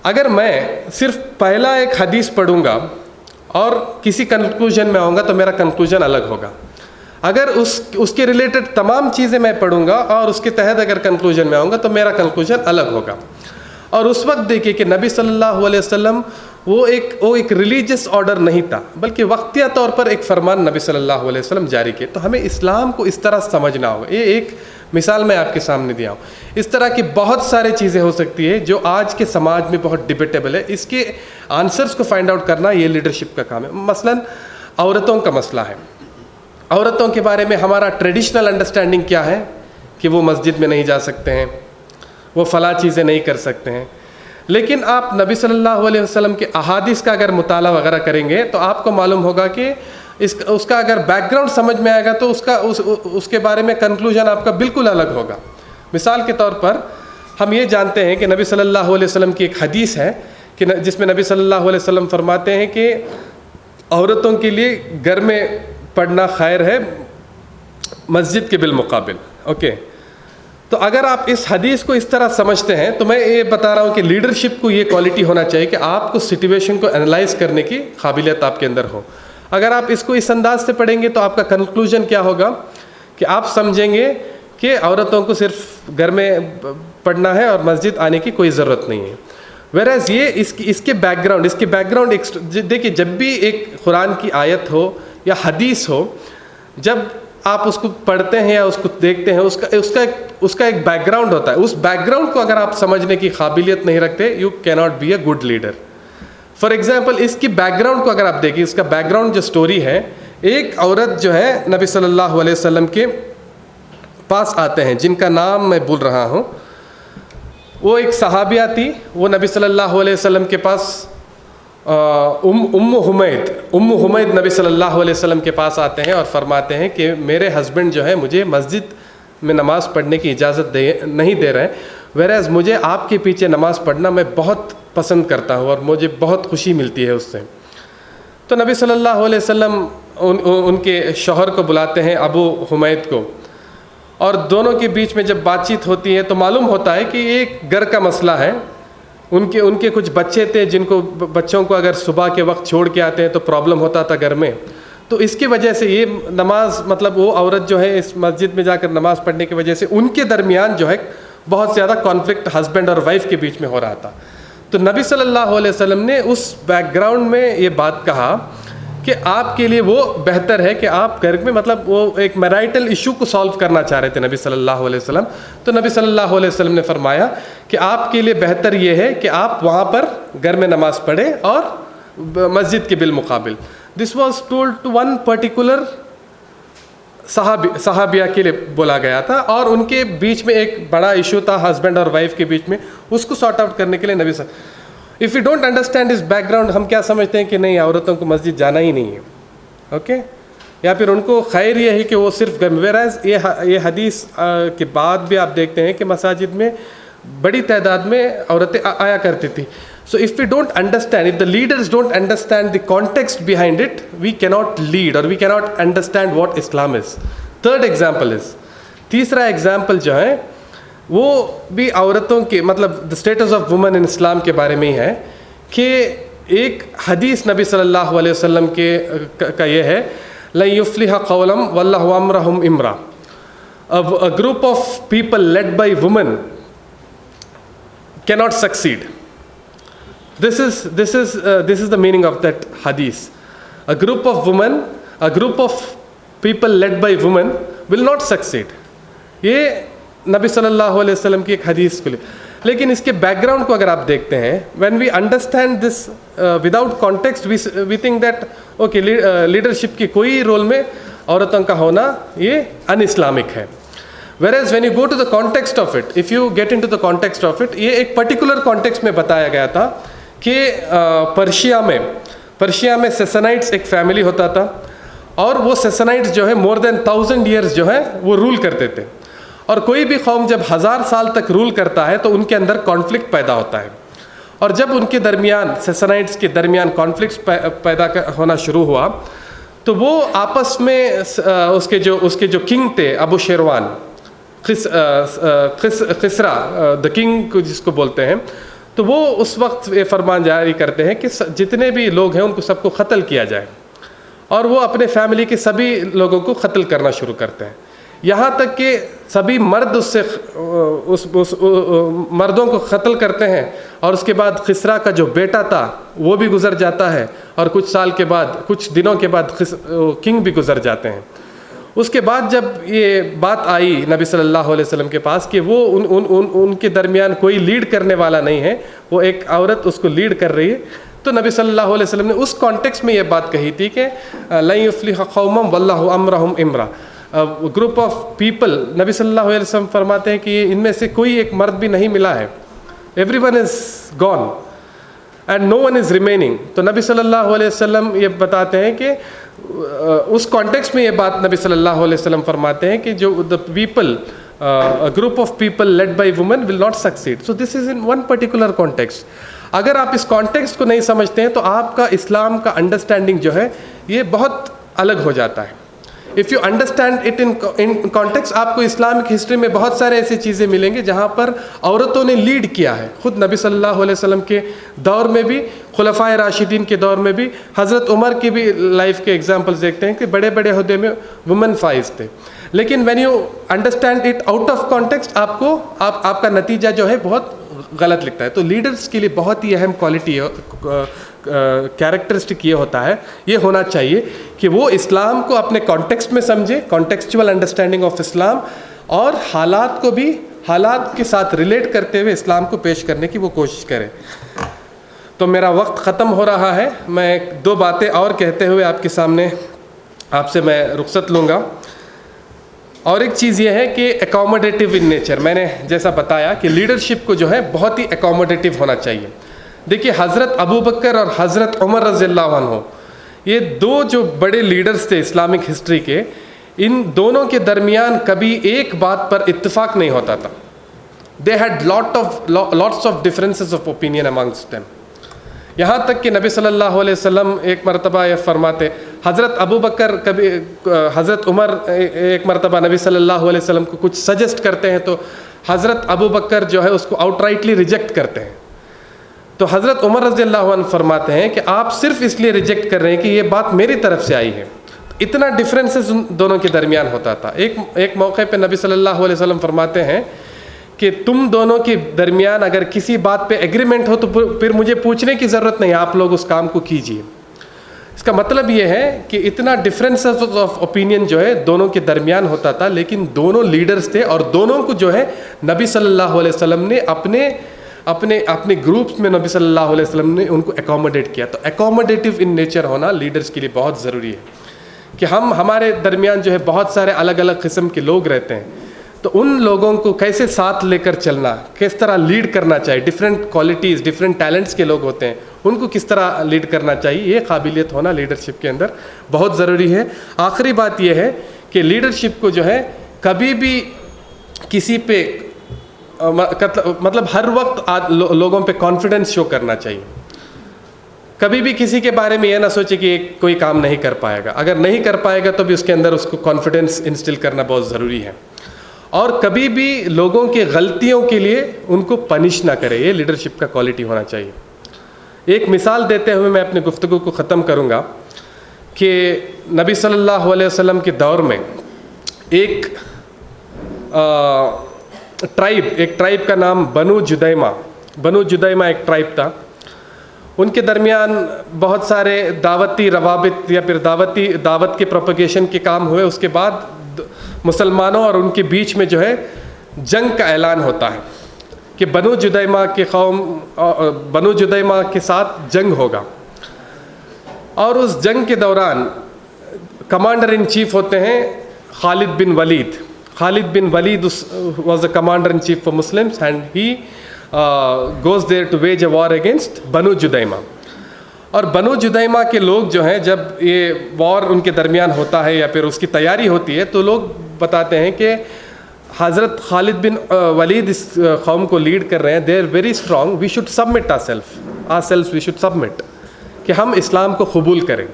اگر میں صرف پہلا ایک حدیث پڑھوں گا اور کسی کنکلوژن میں آؤں گا تو میرا کنکلوژن الگ ہوگا. اگر اس کے ریلیٹڈ تمام چیزیں میں پڑھوں گا اور اس کے تحت اگر کنکلوژن میں آؤں گا تو میرا کنکلوژن الگ ہوگا. اور اس وقت دیکھیے کہ نبی صلی اللہ علیہ وسلم وہ ایک ریلیجس آرڈر نہیں تھا، بلکہ وقتیہ طور پر ایک فرمان نبی صلی اللہ علیہ وسلم جاری کیے. تو ہمیں اسلام کو اس طرح سمجھنا ہوگا. یہ ایک مثال میں آپ کے سامنے دیا ہوں. اس طرح کی بہت سارے چیزیں ہو سکتی ہے جو آج کے سماج میں بہت ڈیبیٹیبل ہے. اس کے آنسرز کو فائنڈ آؤٹ کرنا یہ لیڈرشپ کا کام ہے. مثلاً عورتوں کا مسئلہ ہے. عورتوں کے بارے میں ہمارا ٹریڈیشنل انڈرسٹینڈنگ کیا ہے کہ وہ مسجد میں نہیں جا سکتے ہیں، وہ فلاں چیزیں نہیں کر سکتے ہیں. لیکن آپ نبی صلی اللہ علیہ وسلم کے احادیث کا اگر مطالعہ وغیرہ کریں گے تو آپ کو معلوم ہوگا کہ اس کا اگر بیک گراؤنڈ سمجھ میں آئے گا تو اس کے بارے میں کنکلوژن آپ کا بالکل الگ ہوگا. مثال کے طور پر ہم یہ جانتے ہیں کہ نبی صلی اللہ علیہ وسلم کی ایک حدیث ہے کہ جس میں نبی صلی اللہ علیہ وسلم فرماتے ہیں کہ عورتوں کے لیے گھر میں پڑھنا خیر ہے مسجد کے بالمقابل. اوکے، تو اگر آپ اس حدیث کو اس طرح سمجھتے ہیں تو میں یہ بتا رہا ہوں کہ لیڈرشپ کو یہ کوالٹی ہونا چاہیے کہ آپ کو سچویشن کو انالائز کرنے کی قابلیت آپ کے اندر ہو. اگر آپ اس کو اس انداز سے پڑھیں گے تو آپ کا کنکلوژن کیا ہوگا کہ آپ سمجھیں گے کہ عورتوں کو صرف گھر میں پڑھنا ہے اور مسجد آنے کی کوئی ضرورت نہیں ہے. ویرائز یہ اس کے بیک گراؤنڈ دیکھیے، جب بھی ایک قرآن کی آیت ہو یا حدیث ہو، جب آپ اس کو پڑھتے ہیں یا اس کو دیکھتے ہیں اس کا ایک بیک گراؤنڈ ہوتا ہے. اس بیک گراؤنڈ کو اگر آپ سمجھنے کی قابلیت نہیں رکھتے، you can not be a good leader. For example اس کی بیک گراؤنڈ کو اگر آپ دیکھیں، اس کا بیک گراؤنڈ جو سٹوری ہے، ایک عورت جو ہے نبی صلی اللہ علیہ وسلم کے پاس آتے ہیں جن کا نام میں بھول رہا ہوں. وہ ایک صحابیہ تھی. وہ نبی صلی اللہ علیہ وسلم کے پاس ام حمید نبی صلی اللہ علیہ وسلم کے پاس آتے ہیں اور فرماتے ہیں کہ میرے ہسبینڈ جو ہے مجھے مسجد میں نماز پڑھنے کی اجازت نہیں دے رہے ہیں، ویرائز مجھے آپ کے پیچھے نماز پڑھنا میں بہت پسند کرتا ہوں اور مجھے بہت خوشی ملتی ہے اس سے. تو نبی صلی اللہ علیہ وسلم ان کے شوہر کو بلاتے ہیں، ابو حمید کو، اور دونوں کے بیچ میں جب بات چیت ہوتی ہے تو معلوم ہوتا ہے کہ ایک گھر کا مسئلہ ہے. ان کے کچھ بچے تھے جن کو بچوں کو اگر صبح کے وقت چھوڑ کے آتے ہیں تو پرابلم ہوتا تھا گھر میں. تو اس کی وجہ سے یہ نماز مطلب وہ عورت جو ہے اس مسجد میں جا کر نماز پڑھنے کی وجہ سے ان کے درمیان جو ہے بہت زیادہ کانفلکٹ ہسبینڈ اور وائف کے بیچ میں ہو رہا تھا. تو نبی صلی اللہ علیہ وسلم نے اس بیک گراؤنڈ میں یہ بات کہا کہ آپ کے لیے وہ بہتر ہے کہ آپ گھر میں مطلب وہ ایک میرائٹل ایشو کو سالو کرنا چاہ رہے تھے نبی صلی اللہ علیہ وسلم. تو نبی صلی اللہ علیہ وسلم نے فرمایا کہ آپ کے لیے بہتر یہ ہے کہ آپ وہاں پر گھر میں نماز پڑھیں اور مسجد کے بالمقابل. This was told to one particular صحابیہ کے لیے بولا گیا تھا، اور ان کے بیچ میں ایک بڑا ایشو تھا ہسبینڈ اور وائف کے بیچ میں. اس کو سارٹ آؤٹ کرنے کے لیے نبی صلی اف یو ڈونٹ انڈرسٹینڈ اس بیک گراؤنڈ، ہم کیا سمجھتے ہیں کہ نہیں عورتوں کو مسجد جانا ہی نہیں ہے. اوکے، یا پھر ان کو خیر یہ ہے کہ وہ صرف ویرائز یہ حدیث کے بعد بھی آپ دیکھتے ہیں کہ مساجد میں بڑی تعداد میں عورتیں آیا کرتی تھی. So if we don't understand, if the leaders don't understand the context behind it, we cannot lead or we cannot understand what Islam is. Third example is, تیسرا ایگزامپل جو ہے وہ بھی عورتوں کے مطلب the status of women in Islam کے بارے میں ہی ہے کہ ایک حدیث نبی صلی اللہ علیہ وسلم کا یہ ہے لَن يُفْلِحَ قَوْلًا وَاللَّهُ أَمْرَهُمْ إِمْرًا. A group of people led by women cannot succeed. This is the meaning of that hadith. A group of people led by women will not succeed. یہ نبی صلی اللہ علیہ وسلم کی ایک حدیث کو لیکن اس کے بیک گراؤنڈ کو اگر آپ دیکھتے ہیں, when we understand this without context we think that okay leadership کی کوئی رول میں عورتوں کا ہونا یہ ان اسلامک ہے. whereas when you go to the context of it, if you get into the context of it, یہ ایک پرٹیکولر کانٹیکسٹ میں بتایا گیا تھا کہ پرشیا میں سیسنائٹس ایک فیملی ہوتا تھا, اور وہ سیسنائٹس جو ہے مور دین 1000 ایئرس جو ہے وہ رول کرتے تھے. اور کوئی بھی قوم جب 1000 سال تک رول کرتا ہے تو ان کے اندر کانفلکٹ پیدا ہوتا ہے, اور جب ان کے درمیان سیسنائٹس کے درمیان کانفلکٹس پیدا ہونا شروع ہوا تو وہ آپس میں اس کے جو کنگ تھے ابو شیروان خسرا دا کنگ جس کو بولتے ہیں, تو وہ اس وقت یہ فرمان جاری کرتے ہیں کہ جتنے بھی لوگ ہیں ان کو سب کو قتل کیا جائے, اور وہ اپنے فیملی کے سبھی لوگوں کو قتل کرنا شروع کرتے ہیں, یہاں تک کہ سبھی مرد اس مردوں کو قتل کرتے ہیں, اور اس کے بعد خسرا کا جو بیٹا تھا وہ بھی گزر جاتا ہے, اور کچھ دنوں کے بعد کنگ بھی گزر جاتے ہیں. اس کے بعد جب یہ بات آئی نبی صلی اللہ علیہ وسلم کے پاس کہ وہ ان کے درمیان کوئی لیڈ کرنے والا نہیں ہے, وہ ایک عورت اس کو لیڈ کر رہی ہے, تو نبی صلی اللہ علیہ وسلم نے اس کانٹیکسٹ میں یہ بات کہی تھی کہ لن یفلح قوم واللہ امرہم امرا, گروپ آف پیپل. نبی صلی اللہ علیہ وسلم فرماتے ہیں کہ ان میں سے کوئی ایک مرد بھی نہیں ملا ہے, everyone is gone and no one is remaining. تو نبی صلی اللہ علیہ وسلم یہ بتاتے ہیں کہ اس کانٹیکسٹ میں یہ بات نبی صلی اللہ علیہ وسلم فرماتے ہیں کہ جو the people group of people lead by women will not succeed. So this is in one particular context. اگر آپ اس کانٹیکسٹ کو نہیں سمجھتے ہیں تو آپ کا اسلام کا انڈرسٹینڈنگ جو ہے یہ بہت الگ ہو جاتا ہے. If you understand it in context, آپ کو اسلامک ہسٹری میں بہت سارے ایسی چیزیں ملیں گے جہاں پر عورتوں نے لیڈ کیا ہے. خود نبی صلی اللہ علیہ وسلم کے دور میں بھی, خلفائے راشدین کے دور میں بھی, حضرت عمر کی بھی لائف کے ایگزامپلس دیکھتے ہیں کہ بڑے بڑے عہدے میں وومن فائز تھے. لیکن when you understand it out of context, آپ کا نتیجہ جو ہے بہت غلط لکھتا ہے. تو لیڈرس کے لیے بہت ہی اہم کوالٹی کیریکٹرسٹک یہ ہوتا ہے, یہ ہونا چاہیے کہ وہ اسلام کو اپنے کانٹیکسٹ میں سمجھے, کانٹیکسچوئل انڈرسٹینڈنگ آف اسلام, اور حالات کے ساتھ ریلیٹ کرتے ہوئے اسلام کو پیش کرنے کی وہ کوشش کرے. تو میرا وقت ختم ہو رہا ہے, میں 2 باتیں اور کہتے ہوئے آپ کے سامنے آپ سے میں رخصت لوں گا. اور ایک چیز یہ ہے کہ اکوموڈیٹیو ان نیچر, میں نے جیسا بتایا کہ لیڈرشپ کو جو ہے بہت ہی اکوموڈیٹیو ہونا چاہیے. دیکھیے حضرت ابو بکر اور حضرت عمر رضی اللہ عنہ, یہ 2 جو بڑے لیڈرز تھے اسلامک ہسٹری کے, ان دونوں کے درمیان کبھی ایک بات پر اتفاق نہیں ہوتا تھا. They had lots of differences of opinion amongst them. یہاں تک کہ نبی صلی اللہ علیہ وسلم ایک مرتبہ یہ فرماتے, حضرت ابو بکر کبھی حضرت عمر ایک مرتبہ نبی صلی اللہ علیہ وسلم کو کچھ سجیسٹ کرتے ہیں تو حضرت ابو بکر جو ہے اس کو آؤٹ رائٹلی ریجیکٹ کرتے ہیں. تو حضرت عمر رضی اللہ عنہ فرماتے ہیں کہ آپ صرف اس لیے ریجیکٹ کر رہے ہیں کہ یہ بات میری طرف سے آئی ہے. اتنا ڈفرینسز دونوں کے درمیان ہوتا تھا. ایک موقع پہ نبی صلی اللہ علیہ وسلم فرماتے ہیں کہ تم دونوں کے درمیان اگر کسی بات پہ ایگریمنٹ ہو تو پھر مجھے پوچھنے کی ضرورت نہیں, آپ لوگ اس کام کو کیجیے. اس کا مطلب یہ ہے کہ اتنا ڈفرینسز آف اوپینین جو ہے دونوں کے درمیان ہوتا تھا, لیکن دونوں لیڈرز تھے, اور دونوں کو جو ہے نبی صلی اللہ علیہ وسلم نے اپنے گروپس میں نبی صلی اللہ علیہ وسلم نے ان کو اکوموڈیٹ کیا. تو اکوموڈیٹیو ان نیچر ہونا لیڈرز کے لیے بہت ضروری ہے کہ ہمارے درمیان جو ہے بہت سارے الگ الگ قسم کے لوگ رہتے ہیں, تو ان لوگوں کو کیسے ساتھ لے کر چلنا, کس طرح لیڈ کرنا چاہیے. ڈفرینٹ کوالٹیز, ڈفرینٹ ٹیلنٹس کے لوگ ہوتے ہیں, ان کو کس طرح لیڈ کرنا چاہیے, یہ قابلیت ہونا لیڈرشپ کے اندر بہت ضروری ہے. آخری بات یہ ہے کہ لیڈرشپ کو جو ہے کبھی بھی کسی پہ مطلب ہر وقت لوگوں پہ کانفیڈنس شو کرنا چاہیے. کبھی بھی کسی کے بارے میں یہ نہ سوچے کہ کوئی کام نہیں کر پائے گا. اگر نہیں کر پائے گا تو بھی اس کے اندر اس کو کانفیڈنس انسٹل کرنا بہت ضروری ہے. اور کبھی بھی لوگوں کے غلطیوں کے لیے ان کو پنش نہ کرے, یہ لیڈرشپ کا کوالٹی ہونا چاہیے. ایک مثال دیتے ہوئے میں اپنی گفتگو کو ختم کروں گا کہ نبی صلی اللہ علیہ وسلم کے دور میں ایک ٹرائب کا نام بنو جدیمہ ایک ٹرائب تھا. ان کے درمیان بہت سارے دعوتی روابط یا پھر دعوت کے پروپیگیشن کے کام ہوئے. اس کے بعد مسلمانوں اور ان کے بیچ میں جو ہے جنگ کا اعلان ہوتا ہے. کہ بنو جدیمہ کے بنو جدیمہ کے ساتھ جنگ ہوگا، اور اس جنگ کے دوران کمانڈر ان چیف ہوتے ہیں خالد بن ولید. خالد بن ولید was the commander in chief for Muslims, and he goes there to wage a war against بنو جدیمہ. اور بنو جدیمہ کے لوگ جو ہیں، جب یہ وار ان کے درمیان ہوتا ہے یا پھر اس کی تیاری ہوتی ہے، تو لوگ بتاتے ہیں کہ حضرت خالد بن ولید اس قوم کو لیڈ کر رہے ہیں. They are very strong, we should submit ourselves we should submit, کہ ہم اسلام کو قبول کریں.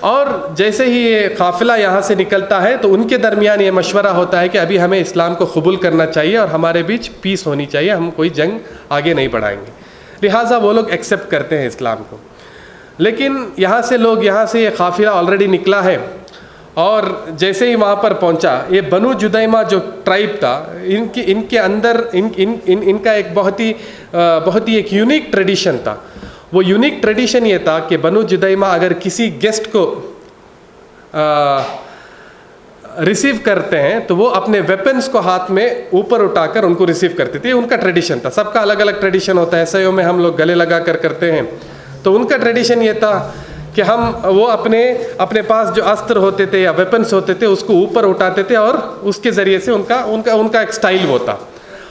اور جیسے ہی یہ قافلہ یہاں سے نکلتا ہے تو ان کے درمیان یہ مشورہ ہوتا ہے کہ ابھی ہمیں اسلام کو قبول کرنا چاہیے اور ہمارے بیچ پیس ہونی چاہیے، ہم کوئی جنگ آگے نہیں بڑھائیں گے. لہٰذا وہ لوگ ایکسیپٹ کرتے ہیں اسلام کو. لیکن یہاں سے یہ قافلہ آلریڈی نکلا ہے، اور جیسے ہی وہاں پر پہنچا، یہ بنو جدیمہ جو ٹرائب تھا، ان کے اندر ان کا ایک بہت ہی ایک یونیک ٹریڈیشن تھا. وہ یونیک ٹریڈیشن یہ تھا کہ بنو جدیمہ اگر کسی گیسٹ کو ریسیو کرتے ہیں تو وہ اپنے ویپنز کو ہاتھ میں اوپر اٹھا کر ان کو ریسیو کرتے تھے. ان کا ٹریڈیشن تھا. سب کا الگ الگ ٹریڈیشن ہوتا ہے. ایسے میں ہم لوگ گلے لگا کر کرتے ہیں، تو ان کا ٹریڈیشن یہ تھا کہ وہ اپنے پاس جو استر ہوتے تھے یا ویپنس ہوتے تھے اس کو اوپر اٹھاتے تھے، اور اس کے ذریعے سے ان کا ایک سٹائل وہ تھا.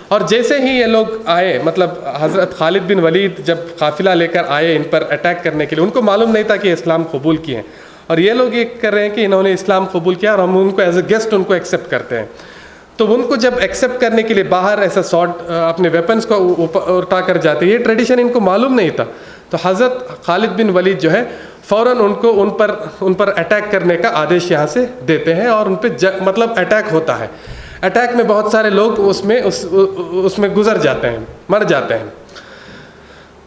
اور جیسے ہی یہ لوگ آئے، مطلب حضرت خالد بن ولید جب قافلہ لے کر آئے ان پر اٹیک کرنے کے لیے، ان کو معلوم نہیں تھا کہ اسلام قبول کیے ہیں، اور یہ لوگ یہ کر رہے ہیں کہ انہوں نے اسلام قبول کیا اور ہم ان کو ایز اے گیسٹ ان کو ایکسیپٹ کرتے ہیں. تو ان کو جب ایکسیپٹ کرنے کے لیے باہر ایسا سارٹ اپنے ویپنس کو اٹھا کر جاتے، یہ ٹریڈیشن ان کو معلوم نہیں تھا. تو حضرت خالد بن ولید جو ہے فوراً ان پر اٹیک کرنے کا آدیش یہاں سے دیتے ہیں، اور ان پہ مطلب اٹیک ہوتا ہے. اٹیک میں بہت سارے لوگ اس میں گزر جاتے ہیں، مر جاتے ہیں.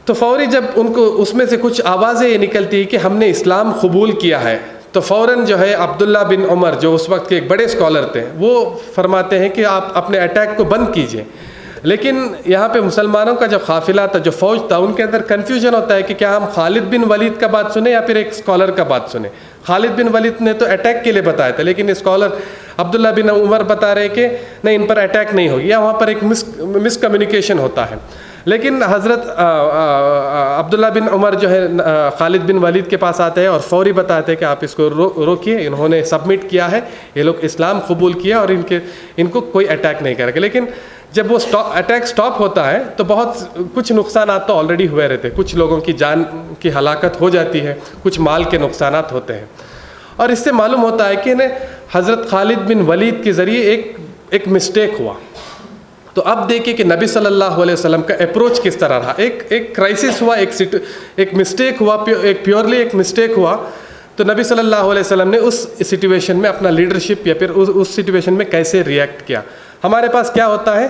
تو فوری جب ان کو اس میں سے کچھ آوازیں یہ نکلتی کہ ہم نے اسلام قبول کیا ہے، تو فوراً جو ہے عبداللہ بن عمر جو اس وقت کے ایک بڑے اسکالر تھے، وہ فرماتے ہیں کہ آپ اپنے اٹیک کو بند کیجئے. لیکن یہاں پہ مسلمانوں کا جو قافلہ تھا، جو فوج تھا، ان کے اندر کنفیوژن ہوتا ہے کہ کیا ہم خالد بن ولید کا بات سنیں یا پھر ایک اسکالر کا بات سنیں. خالد بن ولید نے تو اٹیک کے لیے بتایا تھا، لیکن اسکالر عبداللہ بن عمر بتا رہے کہ نہیں، ان پر اٹیک نہیں ہوگی، یا وہاں پر ایک مس کمیونیکیشن ہوتا ہے. لیکن حضرت عبداللہ بن عمر جو ہے خالد بن ولید کے پاس آتے ہیں اور فوری بتاتے ہیں کہ آپ اس کو روکیے، انہوں نے سبمٹ کیا ہے، یہ لوگ اسلام قبول کیا اور ان کو کوئی اٹیک نہیں کرے گا. لیکن جب وہ اٹیک سٹاپ ہوتا ہے تو بہت کچھ نقصانات تو آلریڈی ہوئے رہتے، کچھ لوگوں کی جان کی ہلاکت ہو جاتی ہے، کچھ مال کے نقصانات ہوتے ہیں. اور اس سے معلوم ہوتا ہے کہ حضرت خالد بن ولید کے ذریعے ایک مسٹیک ہوا. تو اب دیکھیں کہ نبی صلی اللہ علیہ وسلم کا اپروچ کس طرح رہا. ایک کرائسس ہوا، ایک مسٹیک ہوا، پیورلی ایک مسٹیک ہوا. تو نبی صلی اللہ علیہ وسلم نے اس سچویشن میں اپنا لیڈرشپ یا پھر اس سچویشن میں کیسے ریئیکٹ کیا. ہمارے پاس کیا ہوتا ہے،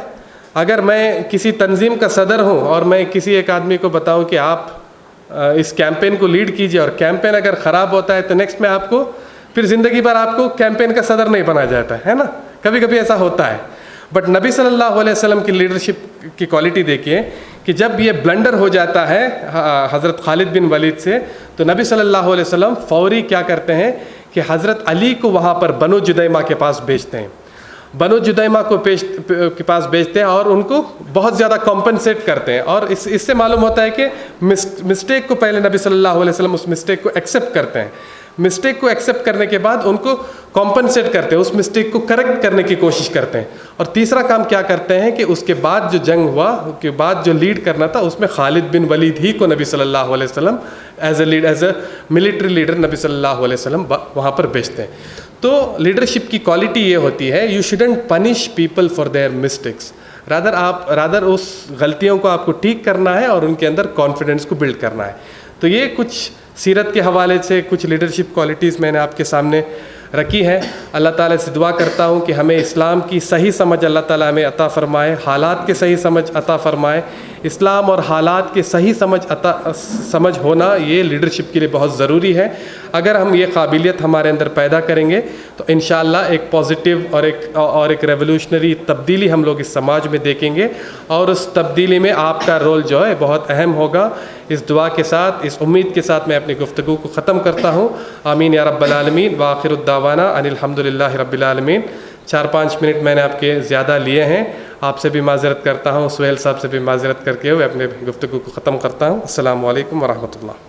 اگر میں کسی تنظیم کا صدر ہوں اور میں کسی ایک آدمی کو بتاؤں کہ آپ اس کیمپین کو لیڈ کیجئے، اور کیمپین اگر خراب ہوتا ہے تو نیکسٹ میں آپ کو پھر زندگی بھر آپ کو کیمپین کا صدر نہیں بنا جاتا ہے نا. کبھی کبھی ایسا ہوتا ہے. بٹ نبی صلی اللہ علیہ وسلم کی لیڈرشپ کی کوالٹی دیکھیے کہ جب یہ بلنڈر ہو جاتا ہے حضرت خالد بن ولید سے، تو نبی صلی اللہ علیہ وسلم فوری کیا کرتے ہیں کہ حضرت علی کو وہاں پر بنو جدیمہ کے پاس بھیجتے ہیں. بنو جدیمہ کے پاس بھیجتے ہیں اور ان کو بہت زیادہ کمپنسیٹ کرتے ہیں. اور اس سے معلوم ہوتا ہے کہ مسٹیک کو پہلے نبی صلی اللہ علیہ وسلم اس مسٹیک کو ایکسیپٹ کرتے ہیں. مسٹیک کو ایکسیپٹ کرنے کے بعد ان کو کمپنسیٹ کرتے ہیں، اس مسٹیک کو کریکٹ کرنے کی کوشش کرتے ہیں. اور تیسرا کام کیا کرتے ہیں کہ اس کے بعد جو جنگ ہوا، اس کے بعد جو لیڈ کرنا تھا، اس میں خالد بن ولید ہی کو نبی صلی اللہ علیہ وسلم ایز اے ملٹری لیڈر نبی صلی اللہ علیہ وسلم وہاں پر بھیجتے ہیں. تو لیڈرشپ کی کوالٹی یہ ہوتی ہے، you shouldn't punish people for their mistakes, rather اس غلطیوں کو آپ کو ٹھیک کرنا ہے اور ان کے اندر کانفیڈنس کو بلڈ کرنا ہے. تو یہ کچھ سیرت کے حوالے سے کچھ لیڈرشپ کوالٹیز میں نے آپ کے سامنے رکھی ہے. اللہ تعالیٰ سے دعا کرتا ہوں کہ ہمیں اسلام کی صحیح سمجھ اللہ تعالیٰ ہمیں عطا فرمائے، حالات کے صحیح سمجھ عطا فرمائے. اسلام اور حالات کے صحیح سمجھ ہونا یہ لیڈرشپ کے لیے بہت ضروری ہے. اگر ہم یہ قابلیت ہمارے اندر پیدا کریں گے تو انشاءاللہ ایک پازیٹیو اور ایک ریولوشنری تبدیلی ہم لوگ اس سماج میں دیکھیں گے، اور اس تبدیلی میں آپ کا رول جو ہے بہت اہم ہوگا. اس دعا کے ساتھ، اس امید کے ساتھ میں اپنی گفتگو کو ختم کرتا ہوں. آمین یا رب العالمین. وآخر الدعوانا ان الحمد للہ رب العالمین. 4-5 منٹ میں نے آپ کے زیادہ لیے ہیں. آپ سے بھی معذرت کرتا ہوں, سہیل صاحب سے بھی معذرت کر کے ہوئے اپنے گفتگو کو ختم کرتا ہوں. السلام علیکم ورحمۃ اللہ.